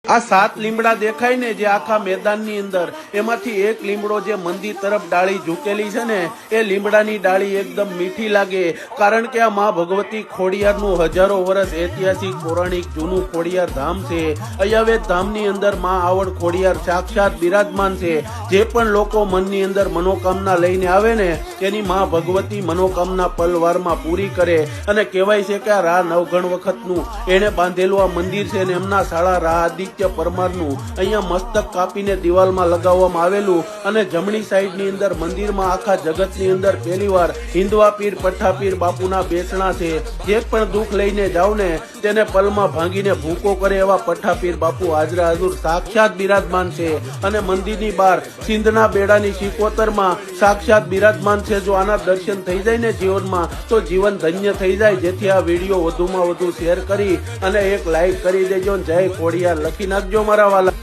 આ 7 લીમડા દેખાય ને જે આખા મેદાનની અંદર, એમાંથી એક લીમડો જે મંદિર તરફ ડાળી ઝૂકેલી છે ને, એ લીમડાની ડાળી એકદમ મીઠી લાગે, કારણ કે આ માં ભગવતી ખોડિયારનું હજારો વર્ષ ઐતિહાસિક પૌરાણિક જૂનું ખોડિયાર ધામ છે। અયાવેદ ધામની અંદર માં આવડ ખોડિયાર સાક્ષાત બિરાજમાન છે। જે પણ લોકો મનની અંદર મનોકામના લઈને આવે ને, એની માં ભગવતી મનોકામના પલવારમાં પૂરી કરે। અને કહેવાય છે કે આ રા નવઘણ વખતનું એને બાંધેલું આ મંદિર છે ને, એમના શાળા રા આદિત્ય પરમારનું અહીંયા મસ્તક કાપીને દિવાલમાં લગાવવામાં આવેલું। અને જમણી સાઈડની અંદર મંદિરમાં આખા જગતની અંદર પહેલીવાર હિન્દવા પીર પઠ્ઠા પીર બાપુના બેસણા છે। જે પણ દુઃખ લઈને જાવ ને તેને પલમાં ભાંગીને ભૂકો કરે એવા પઠ્ઠા પીર બાપુ હાજરા હજુર સાક્ષાત બિરાજમાન છે। અને મંદિરની બહાર સિંધના બેડાની શિકોતરમાં સાક્ષાત બિરાજમાન છે। જો આના દર્શન થઈ જાય ને જીવનમાં તો જીવન ધન્ય થઈ જાય। જેથી આ વિડીયો વધુમાં વધુ શેર કરી અને એક લાઈક કરી દેજો। જય ખોડિયાર લખી નાખજો મારા વાલા।